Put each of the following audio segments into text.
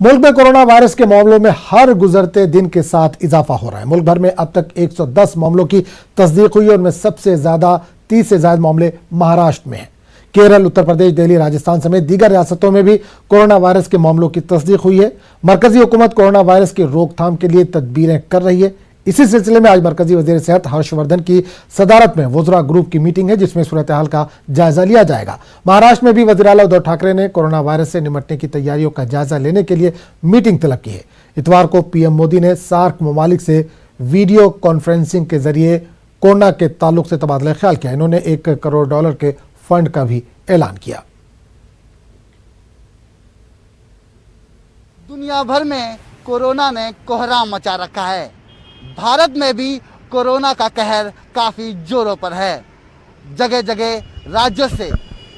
मुल्क में corona virus के मामलों में हर गुजरते दिन के साथ इजाफा हो रहा है। मुल्क भर में अब तक 110 मामलों की तस्दीक हुई है। उनमें सबसे ज्यादा 30 से ज्यादा मामले महाराष्ट्र में हैं। केरल, उत्तर प्रदेश, दिल्ली, राजस्थान समेत दीगर रियासतों में भी कोरोना वायरस के मामलों की तस्दीक हुई है। मरकजी हुकूमत कोरोना वायरस की रोकथाम के लिए तदबीरें कर रही है। इसी सिलसिले में आज मरकजी वजीर सेहत हर्षवर्धन की सदारत में वुज़रा ग्रुप की मीटिंग है, जिसमें सूरत हाल का जायजा लिया जाएगा। महाराष्ट्र में भी वज़ीर आला उद्धव ठाकरे ने कोरोना वायरस से निपटने की तैयारियों का जायजा लेने के लिए मीटिंग तलब की है। इतवार को पीएम मोदी ने सार्क ममालिक से वीडियो कॉन्फ्रेंसिंग के जरिए कोरोना के ताल्लुक से तबादला ख्याल किया। इन्होंने $1 करोड़ के फंड का भी ऐलान किया। दुनिया भर में कोरोना ने कोहराम मचा रखा है। भारत में भी कोरोना का कहर काफ़ी जोरों पर है। जगह जगह राज्यों से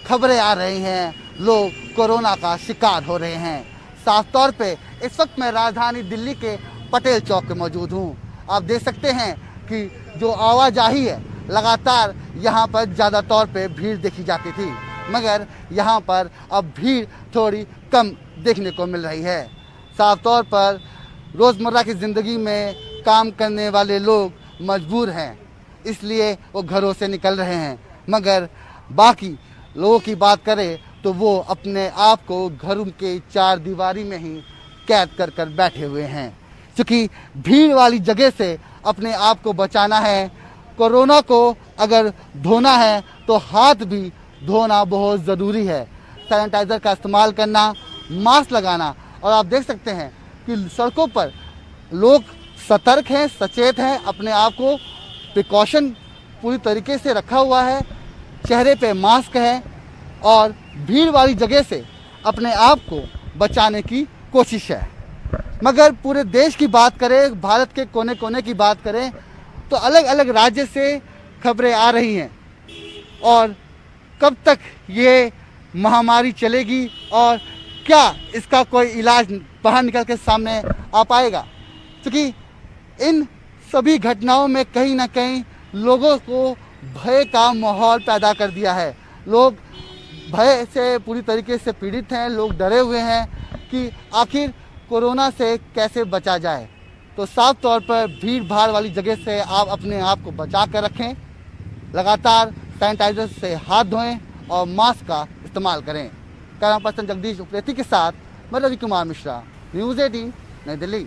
खबरें आ रही हैं, लोग कोरोना का शिकार हो रहे हैं। साफ तौर पे इस वक्त मैं राजधानी दिल्ली के पटेल चौक पे मौजूद हूँ। आप देख सकते हैं कि जो आवाजाही है, लगातार यहाँ पर ज़्यादा तौर पे भीड़ देखी जाती थी, मगर यहाँ पर अब भीड़ थोड़ी कम देखने को मिल रही है। साफ तौर पर रोज़मर्रा की ज़िंदगी में काम करने वाले लोग मजबूर हैं, इसलिए वो घरों से निकल रहे हैं, मगर बाकी लोगों की बात करें तो वो अपने आप को घरों के चार दीवारी में ही कैद कर कर बैठे हुए हैं। क्योंकि भीड़ वाली जगह से अपने आप को बचाना है। कोरोना को अगर धोना है तो हाथ भी धोना बहुत ज़रूरी है। सैनिटाइज़र का इस्तेमाल करना, मास्क लगाना, और आप देख सकते हैं कि सड़कों पर लोग सतर्क हैं, सचेत हैं, अपने आप को प्रिकॉशन पूरी तरीके से रखा हुआ है, चेहरे पे मास्क है और भीड़ वाली जगह से अपने आप को बचाने की कोशिश है। मगर पूरे देश की बात करें, भारत के कोने कोने की बात करें तो अलग अलग राज्य से खबरें आ रही हैं। और कब तक ये महामारी चलेगी और क्या इसका कोई इलाज बाहर निकल के सामने आ पाएगा? क्योंकि इन सभी घटनाओं में कहीं ना कहीं लोगों को भय का माहौल पैदा कर दिया है। लोग भय से पूरी तरीके से पीड़ित हैं, लोग डरे हुए हैं कि आखिर कोरोना से कैसे बचा जाए। तो साफ तौर पर भीड़ भाड़ वाली जगह से आप अपने आप को बचा कर रखें, लगातार सैनिटाइजर से हाथ धोएं और मास्क का इस्तेमाल करें। कैमरा पर्सन जगदीश उप्रेती के साथ मैं रवि कुमार मिश्रा, न्यूज़ 18 नई दिल्ली।